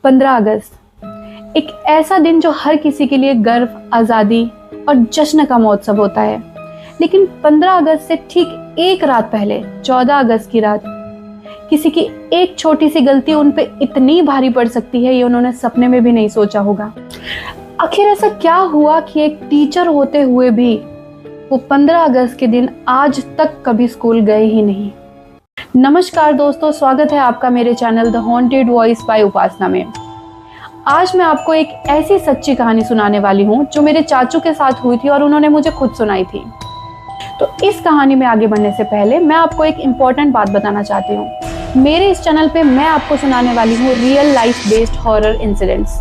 15 अगस्त एक ऐसा दिन जो हर किसी के लिए गर्व, आज़ादी और जश्न का महोत्सव होता है। लेकिन 15 अगस्त से ठीक एक रात पहले 14 अगस्त की रात किसी की एक छोटी सी गलती उन पे इतनी भारी पड़ सकती है, ये उन्होंने सपने में भी नहीं सोचा होगा। आखिर ऐसा क्या हुआ कि एक टीचर होते हुए भी वो 15 अगस्त के दिन आज तक कभी स्कूल गए ही नहीं। नमस्कार दोस्तों, स्वागत है आपका मेरे channel the haunted voice by Upasana में। आज मैं आपको एक ऐसी सच्ची कहानी सुनाने वाली हूँ जो मेरे चाचू के साथ हुई थी और उन्होंने मुझे खुद सुनाई थी। तो इस कहानी में आगे बढ़ने से पहले मैं आपको एक इम्पॉर्टेंट बात बताना चाहती हूँ। मेरे इस चैनल पे मैं आपको सुनाने वाली हूँ real life based horror incidents,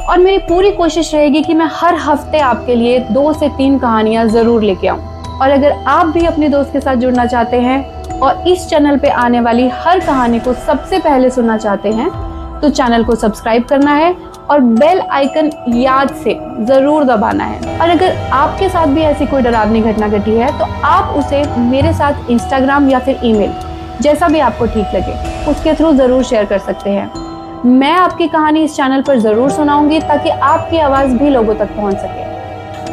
और मेरी पूरी कोशिश रहेगी कि मैं हर हफ्ते आपके लिए 2 से 3 कहानियाँ ज़रूर लेके आऊँ। और अगर आप भी अपने दोस्त के साथ जुड़ना चाहते हैं और इस चैनल पे आने वाली हर कहानी को सबसे पहले सुनना चाहते हैं तो चैनल को सब्सक्राइब करना है और बेल आइकन याद से ज़रूर दबाना है। और अगर आपके साथ भी ऐसी कोई डरावनी घटना घटी है तो आप उसे मेरे साथ इंस्टाग्राम या फिर ईमेल, जैसा भी आपको ठीक लगे, उसके थ्रू ज़रूर शेयर कर सकते हैं। मैं आपकी कहानी इस चैनल पर ज़रूर सुनाऊंगी ताकि आपकी आवाज़ भी लोगों तक पहुंच सके।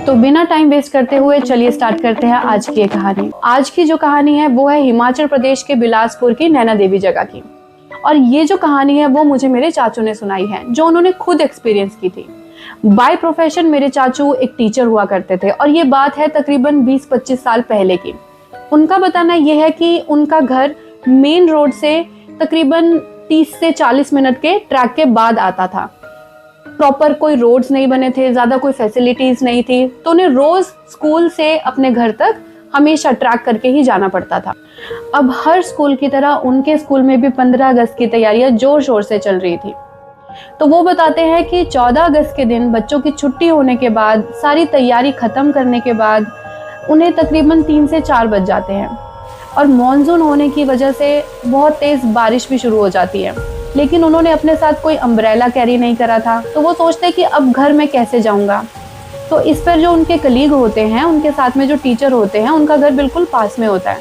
तो बिना टाइम वेस्ट करते हुए चलिए स्टार्ट करते हैं आज की ये कहानी। आज की जो कहानी है वो है हिमाचल प्रदेश के बिलासपुर की नैना देवी जगह की। और ये जो कहानी है वो मुझे मेरे चाचू ने सुनाई है, जो उन्होंने खुद एक्सपीरियंस की थी। बाय प्रोफेशन मेरे चाचू एक टीचर हुआ करते थे और ये बात है तकरीबन 20-25 साल पहले की। उनका बताना यह है कि उनका घर मेन रोड से तकरीबन 30 से 40 मिनट के ट्रैक के बाद आता था। प्रॉपर कोई रोड्स नहीं बने थे, ज़्यादा कोई फैसिलिटीज़ नहीं थी, तो उन्हें रोज़ स्कूल से अपने घर तक हमेशा ट्रैक करके ही जाना पड़ता था। अब हर स्कूल की तरह उनके स्कूल में भी 15 अगस्त की तैयारियां जोर शोर से चल रही थी। तो वो बताते हैं कि 14 अगस्त के दिन बच्चों की छुट्टी होने के बाद, सारी तैयारी ख़त्म करने के बाद उन्हें तकरीबन 3 से 4 बज जाते हैं और मॉनसून होने की वजह से बहुत तेज़ बारिश भी शुरू हो जाती है। लेकिन उन्होंने अपने साथ कोई अम्ब्रेला कैरी नहीं करा था, तो वो सोचते कि अब घर में कैसे जाऊंगा। तो इस पर जो उनके कलीग होते हैं, उनके साथ में जो टीचर होते हैं, उनका घर बिल्कुल पास में होता है।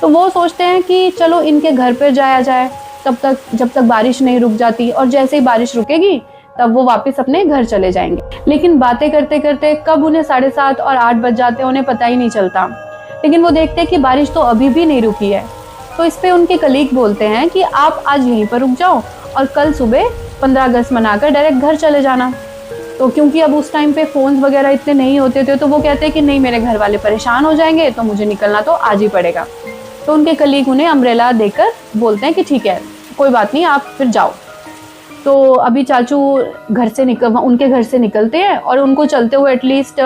तो वो सोचते हैं कि चलो इनके घर पर जाया जाए जब तक बारिश नहीं रुक जाती, और जैसे ही बारिश रुकेगी तब वो वापस अपने घर चले जाएंगे। लेकिन बातें करते करते कब उन्हें 7:30 और 8 बज जाते हैं उन्हें पता ही नहीं चलता। लेकिन वो देखते हैं कि बारिश तो अभी भी नहीं रुकी है। तो इस पे उनके कलीग बोलते हैं कि आप आज यहीं पर रुक जाओ और कल सुबह 15 अगस्त मनाकर डायरेक्ट घर चले जाना। तो क्योंकि अब उस टाइम पे फ़ोन वगैरह इतने नहीं होते थे, तो वो कहते हैं कि नहीं, मेरे घर वाले परेशान हो जाएंगे, तो मुझे निकलना तो आज ही पड़ेगा। तो उनके कलीग उन्हें अम्ब्रेला देकर बोलते हैं कि ठीक है, कोई बात नहीं, आप फिर जाओ। तो अभी चाचू उनके घर से निकलते हैं और उनको चलते हुए एटलीस्ट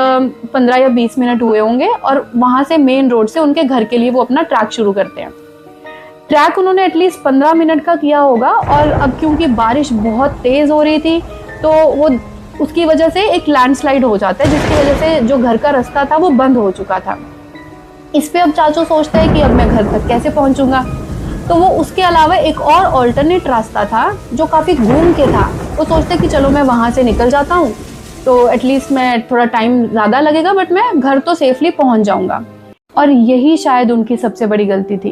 15 या 20 मिनट हुए होंगे, और वहाँ से मेन रोड से उनके घर के लिए वो अपना ट्रैक शुरू करते हैं। ट्रैक उन्होंने एटलीस्ट 15 मिनट का किया होगा, और अब क्योंकि बारिश बहुत तेज़ हो रही थी तो वो उसकी वजह से एक लैंडस्लाइड हो जाता है, जिसकी वजह से जो घर का रास्ता था वो बंद हो चुका था। इस पे अब चाचू सोचते हैं कि अब मैं घर तक कैसे पहुंचूंगा। तो वो उसके अलावा एक और ऑल्टरनेट रास्ता था जो काफ़ी घूम के था। वो सोचते कि चलो मैं वहाँ से निकल जाता हूँ, तो एटलीस्ट मैं थोड़ा टाइम ज़्यादा लगेगा बट मैं घर तो सेफली पहुँच जाऊँगा। और यही शायद उनकी सबसे बड़ी गलती थी,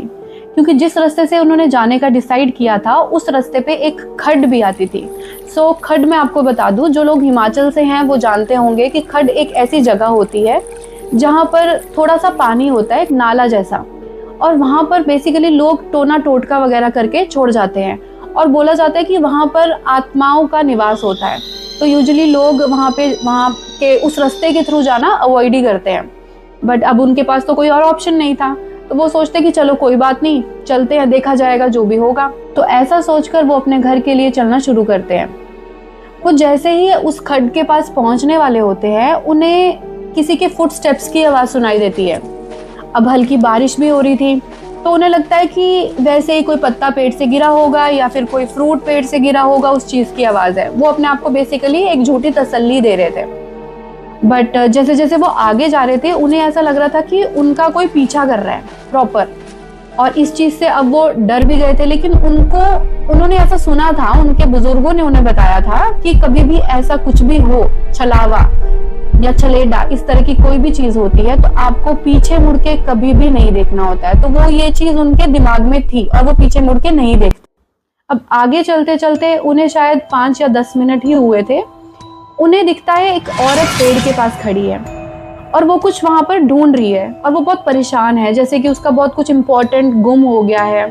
क्योंकि जिस रास्ते से उन्होंने जाने का डिसाइड किया था उस रास्ते पे एक खड्ड भी आती थी। सो खड्ड मैं आपको बता दूं, जो लोग हिमाचल से हैं वो जानते होंगे कि खड्ड एक ऐसी जगह होती है जहाँ पर थोड़ा सा पानी होता है, एक नाला जैसा, और वहाँ पर बेसिकली लोग टोना टोटका वगैरह करके छोड़ जाते हैं, और बोला जाता है कि वहाँ पर आत्माओं का निवास होता है। तो यूजुअली लोग वहाँ के उस रास्ते के थ्रू जाना अवॉइड ही करते हैं। बट अब उनके पास तो कोई और ऑप्शन नहीं था, तो वो सोचते कि चलो कोई बात नहीं, चलते हैं, देखा जाएगा जो भी होगा। तो ऐसा सोचकर वो अपने घर के लिए चलना शुरू करते हैं। वो जैसे ही उस खड्ड के पास पहुंचने वाले होते हैं, उन्हें किसी के फुटस्टेप्स की आवाज़ सुनाई देती है। अब हल्की बारिश भी हो रही थी, तो उन्हें लगता है कि वैसे ही कोई पत्ता पेड़ से गिरा होगा या फिर कोई फ्रूट पेड़ से गिरा होगा, उस चीज़ की आवाज़ है। वो अपने आप को बेसिकली एक झूठी तसल्ली दे रहे थे। बट जैसे जैसे वो आगे जा रहे थे उन्हें ऐसा लग रहा था कि उनका कोई पीछा कर रहा है प्रॉपर, और इस चीज़ से अब वो डर भी गए थे। लेकिन उन्होंने ऐसा सुना था, उनके बुजुर्गों ने उन्हें बताया था कि कभी भी ऐसा कुछ भी हो, छलावा या छलेडा, इस तरह की कोई भी चीज़ होती है तो आपको पीछे मुड़ के कभी भी नहीं देखना होता है। तो वो ये चीज़ उनके दिमाग में थी और वो पीछे मुड़ के नहीं देखते। अब आगे चलते चलते उन्हें शायद 5 या 10 मिनट ही हुए थे, उन्हें दिखता है एक औरत पेड़ के पास खड़ी है और वो कुछ वहां पर ढूंढ रही है और वो बहुत परेशान है, जैसे कि उसका बहुत कुछ इंपॉर्टेंट गुम हो गया है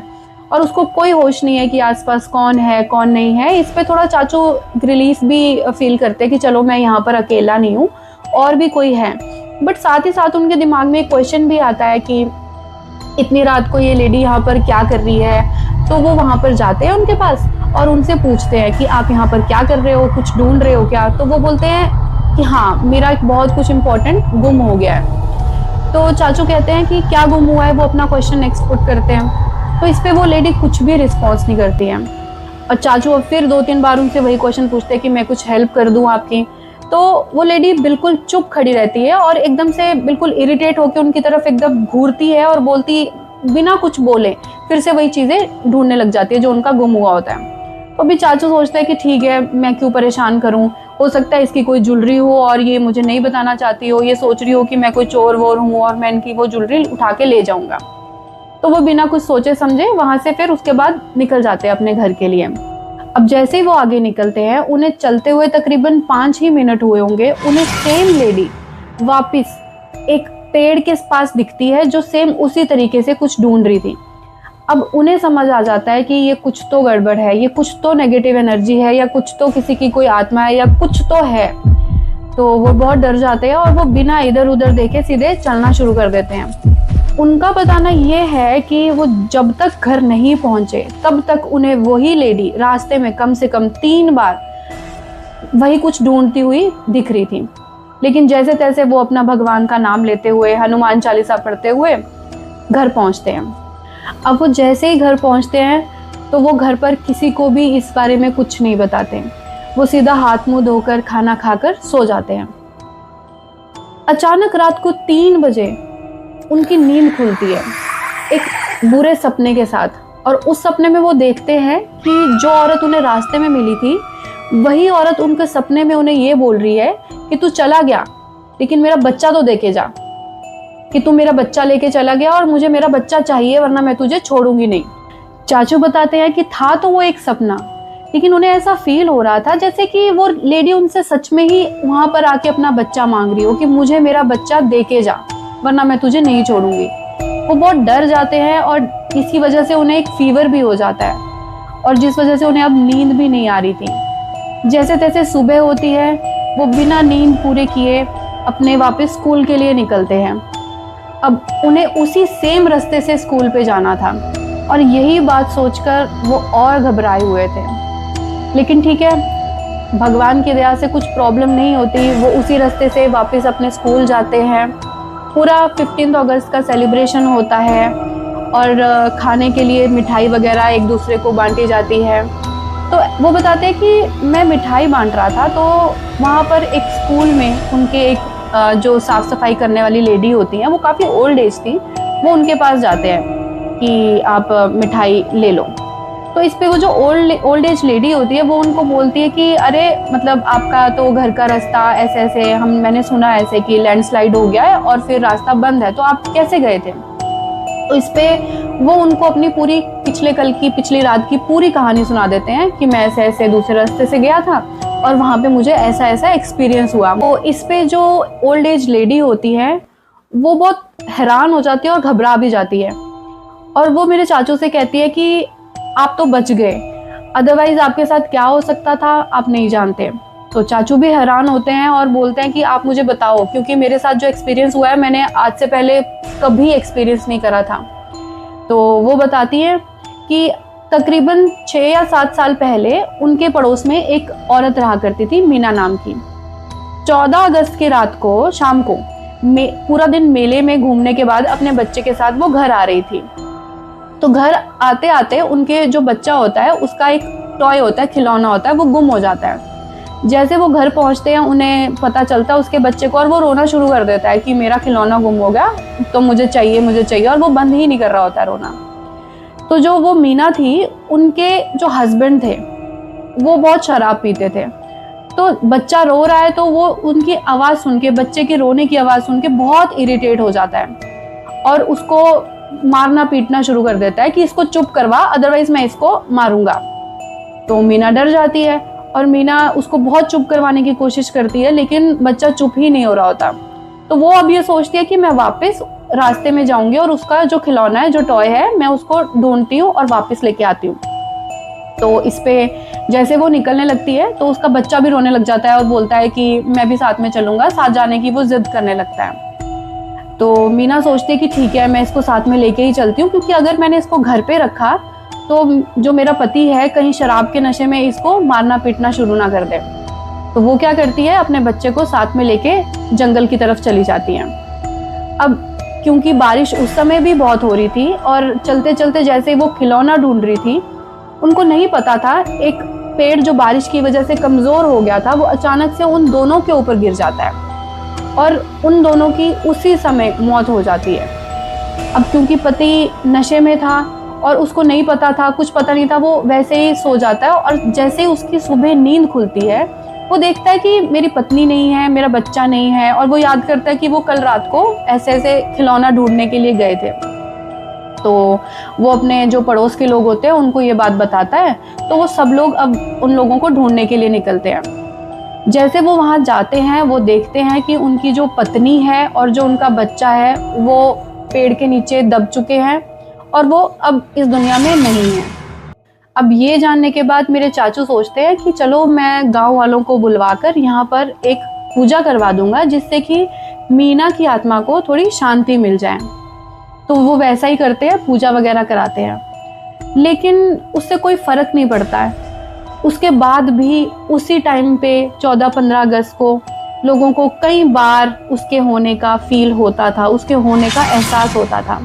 और उसको कोई होश नहीं है कि आसपास कौन है कौन नहीं है। इस पे थोड़ा चाचू रिलीफ भी फील करते हैं कि चलो मैं यहाँ पर अकेला नहीं हूँ और भी कोई है। बट साथ ही साथ उनके दिमाग में एक क्वेश्चन भी आता है कि इतनी रात को ये लेडी यहाँ पर क्या कर रही है। तो वो वहाँ पर जाते हैं उनके पास और उनसे पूछते हैं कि आप यहाँ पर क्या कर रहे हो, कुछ ढूंढ रहे हो क्या। तो वो बोलते हैं कि हाँ, मेरा एक बहुत कुछ इम्पोर्टेंट गुम हो गया है। तो चाचू कहते हैं कि क्या गुम हुआ है, वो अपना क्वेश्चन नेक्स्ट पुट करते हैं। तो इस पे वो लेडी कुछ भी रिस्पॉन्स नहीं करती है और चाचू अब फिर 2-3 बार उनसे वही क्वेश्चन पूछते हैं कि मैं कुछ हेल्प कर दूं आपकी। तो वो लेडी बिल्कुल चुप खड़ी रहती है और एकदम से बिल्कुल इरिटेट होकर उनकी तरफ एकदम घूरती है और बोलती, बिना कुछ बोले फिर से वही चीज़ें ढूंढने लग जाती है जो उनका गुम हुआ होता है। तो अभी चाचू सोचते हैं कि ठीक है, मैं क्यों परेशान करूं, हो सकता है इसकी कोई ज्वेलरी हो और ये मुझे नहीं बताना चाहती हो, ये सोच रही हो कि मैं कोई चोर वोर हूँ और मैं इनकी वो ज्वेलरी उठा के ले जाऊंगा। तो वो बिना कुछ सोचे समझे वहां से फिर उसके बाद निकल जाते हैं अपने घर के लिए। अब जैसे ही वो आगे निकलते हैं, उन्हें चलते हुए तकरीबन 5 ही मिनट हुए होंगे, उन्हें सेम लेडी वापस एक पेड़ के पास दिखती है जो सेम उसी तरीके से कुछ ढूंढ रही थी। अब उन्हें समझ आ जाता है कि ये कुछ तो गड़बड़ है, ये कुछ तो नेगेटिव एनर्जी है या कुछ तो किसी की कोई आत्मा है या कुछ तो है। तो वो बहुत डर जाते हैं और वो बिना इधर उधर देखे सीधे चलना शुरू कर देते हैं। उनका बताना ये है कि वो जब तक घर नहीं पहुंचे तब तक उन्हें वही लेडी रास्ते में कम से कम 3 बार वही कुछ ढूंढती हुई दिख रही थी। लेकिन जैसे तैसे वो अपना भगवान का नाम लेते हुए, हनुमान चालीसा पढ़ते हुए घर पहुंचते हैं। अब वो जैसे ही घर पहुंचते हैं तो वो घर पर किसी को भी इस बारे में कुछ नहीं बताते, वो सीधा हाथ मुंह धोकर खाना खाकर सो जाते हैं। अचानक रात को 3 बजे उनकी नींद खुलती है एक बुरे सपने के साथ, और उस सपने में वो देखते हैं कि जो औरत उन्हें रास्ते में मिली थी वही औरत उनके सपने में उन्हें ये बोल रही है कि तू चला गया लेकिन मेरा बच्चा तो देके जा, कि तू मेरा बच्चा लेके चला गया और मुझे मेरा बच्चा चाहिए वरना मैं तुझे छोड़ूंगी नहीं। चाचू बताते हैं कि था तो वो एक सपना, लेकिन उन्हें ऐसा फील हो रहा था जैसे कि वो लेडी उनसे सच में ही वहां पर आके अपना बच्चा मांग रही हो कि मुझे मेरा बच्चा देके जा वरना मैं तुझे नहीं छोड़ूंगी। वो बहुत डर जाते हैं और इसी वजह से उन्हें एक फीवर भी हो जाता है और जिस वजह से उन्हें अब नींद भी नहीं आ रही थी। जैसे तैसे सुबह होती है, वो बिना नींद पूरे किए अपने वापस स्कूल के लिए निकलते हैं। अब उन्हें उसी सेम रास्ते से स्कूल पे जाना था और यही बात सोचकर वो और घबराए हुए थे। लेकिन ठीक है, भगवान की दया से कुछ प्रॉब्लम नहीं होती, वो उसी रास्ते से वापस अपने स्कूल जाते हैं। पूरा 15 अगस्त का सेलिब्रेशन होता है और खाने के लिए मिठाई वगैरह एक दूसरे को बांटी जाती है। तो वो बताते हैं कि मैं मिठाई बांट रहा था तो वहाँ पर एक स्कूल में उनके एक जो साफ़ सफाई करने वाली लेडी होती हैं, वो काफ़ी ओल्ड एज थी, वो उनके पास जाते हैं कि आप मिठाई ले लो। तो इस पे वो जो ओल्ड एज लेडी होती है वो उनको बोलती है कि अरे मतलब आपका तो घर का रास्ता ऐसे ऐसे, मैंने सुना ऐसे कि लैंडस्लाइड हो गया है और फिर रास्ता बंद है, तो आप कैसे गए थे। तो इस पे वो उनको अपनी पूरी पिछली रात की पूरी कहानी सुना देते हैं कि मैं ऐसे ऐसे दूसरे रास्ते से गया था और वहाँ पे मुझे ऐसा ऐसा एक्सपीरियंस हुआ। तो इस पे जो ओल्ड एज लेडी होती है वो बहुत हैरान हो जाती है और घबरा भी जाती है और वो मेरे चाचू से कहती है कि आप तो बच गए, अदरवाइज आपके साथ क्या हो सकता था आप नहीं जानते। तो चाचू भी हैरान होते हैं और बोलते हैं कि आप मुझे बताओ, क्योंकि मेरे साथ जो एक्सपीरियंस हुआ है मैंने आज से पहले कभी एक्सपीरियंस नहीं करा था। तो वो बताती है कि तकरीबन 6 या 7 साल पहले उनके पड़ोस में एक औरत रहा करती थी, मीना नाम की। 14 अगस्त की रात को शाम को पूरा दिन मेले में घूमने के बाद अपने बच्चे के साथ वो घर आ रही थी। तो घर आते आते उनके जो बच्चा होता है उसका एक टॉय होता है, खिलौना होता है, वो गुम हो जाता है। जैसे वो घर पहुंचते हैं उन्हें पता चलता है उसके बच्चे को और वो रोना शुरू कर देता है कि मेरा खिलौना गुम हो गया तो मुझे चाहिए, और वो बंद ही नहीं कर रहा होता है रोना। तो जो वो मीना थी, उनके जो हस्बैंड थे वो बहुत शराब पीते थे। तो बच्चा रो रहा है तो वो उनकी आवाज़ सुन के, बच्चे के रोने की आवाज़ सुन के बहुत इरिटेट हो जाता है और उसको मारना पीटना शुरू कर देता है कि इसको चुप करवा, अदरवाइज मैं इसको मारूंगा। तो मीना डर जाती है और मीना उसको बहुत चुप करवाने की कोशिश करती है, लेकिन बच्चा चुप ही नहीं हो रहा होता। तो वो अब ये सोचती है कि मैं वापस रास्ते में जाऊंगी और उसका जो खिलौना है, जो टॉय है, मैं उसको ढूंढती हूँ और वापस लेके आती हूँ। तो इस पे जैसे वो निकलने लगती है तो उसका बच्चा भी रोने लग जाता है और बोलता है कि मैं भी साथ में चलूंगा। साथ जाने की वो जिद करने लगता है। तो मीना सोचती है कि ठीक है, मैं इसको साथ में लेके ही चलती हूँ, क्योंकि अगर मैंने इसको घर पे रखा तो जो मेरा पति है कहीं शराब के नशे में इसको मारना पीटना शुरू ना कर दे। तो वो क्या करती है, अपने बच्चे को साथ में लेके जंगल की तरफ चली जाती है। अब क्योंकि बारिश उस समय भी बहुत हो रही थी और चलते चलते जैसे वो खिलौना ढूंढ रही थी, उनको नहीं पता था एक पेड़ जो बारिश की वजह से कमजोर हो गया था, वो अचानक से उन दोनों के ऊपर गिर जाता है और उन दोनों की उसी समय मौत हो जाती है। अब क्योंकि पति नशे में था और उसको नहीं पता था, कुछ पता नहीं था, वो वैसे ही सो जाता है और जैसे ही उसकी सुबह नींद खुलती है वो देखता है कि मेरी पत्नी नहीं है, मेरा बच्चा नहीं है, और वो याद करता है कि वो कल रात को ऐसे ऐसे खिलौना ढूंढने के लिए गए थे। तो वो अपने जो पड़ोस के लोग होते हैं उनको ये बात बताता है। तो वो सब लोग अब उन लोगों को ढूंढने के लिए निकलते हैं। जैसे वो वहां जाते हैं, वो देखते हैं कि उनकी जो पत्नी है और जो उनका बच्चा है वो पेड़ के नीचे दब चुके हैं और वो अब इस दुनिया में नहीं है। अब ये जानने के बाद मेरे चाचू सोचते हैं कि चलो मैं गांव वालों को बुलवाकर यहाँ पर एक पूजा करवा दूंगा, जिससे कि मीना की आत्मा को थोड़ी शांति मिल जाए। तो वो वैसा ही करते हैं, पूजा वगैरह कराते हैं, लेकिन उससे कोई फर्क नहीं पड़ता है। उसके बाद भी उसी टाइम पे 14-15 अगस्त को लोगों को कई बार उसके होने का फील होता था, उसके होने का एहसास होता था।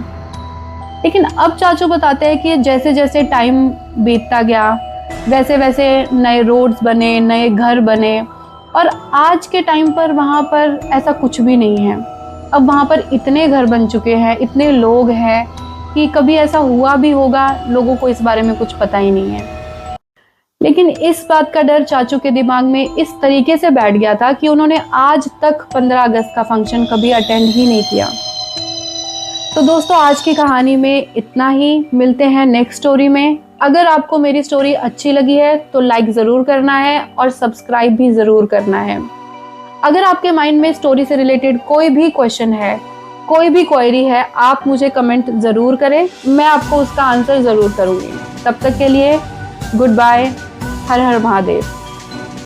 लेकिन अब चाचू बताते हैं कि जैसे जैसे टाइम बीतता गया वैसे वैसे नए रोड्स बने, नए घर बने, और आज के टाइम पर वहाँ पर ऐसा कुछ भी नहीं है। अब वहाँ पर इतने घर बन चुके हैं, इतने लोग हैं कि कभी ऐसा हुआ भी होगा, लोगों को इस बारे में कुछ पता ही नहीं है। लेकिन इस बात का डर चाचू के दिमाग में इस तरीके से बैठ गया था कि उन्होंने आज तक 15 अगस्त का फंक्शन कभी अटेंड ही नहीं किया। तो दोस्तों, आज की कहानी में इतना ही। मिलते हैं नेक्स्ट स्टोरी में। अगर आपको मेरी स्टोरी अच्छी लगी है तो लाइक ज़रूर करना है और सब्सक्राइब भी ज़रूर करना है। अगर आपके माइंड में स्टोरी से रिलेटेड कोई भी क्वेश्चन है, कोई भी क्वेरी है, आप मुझे कमेंट ज़रूर करें, मैं आपको उसका आंसर ज़रूर करूँगी। तब तक के लिए गुड बाय। हर हर महादेव।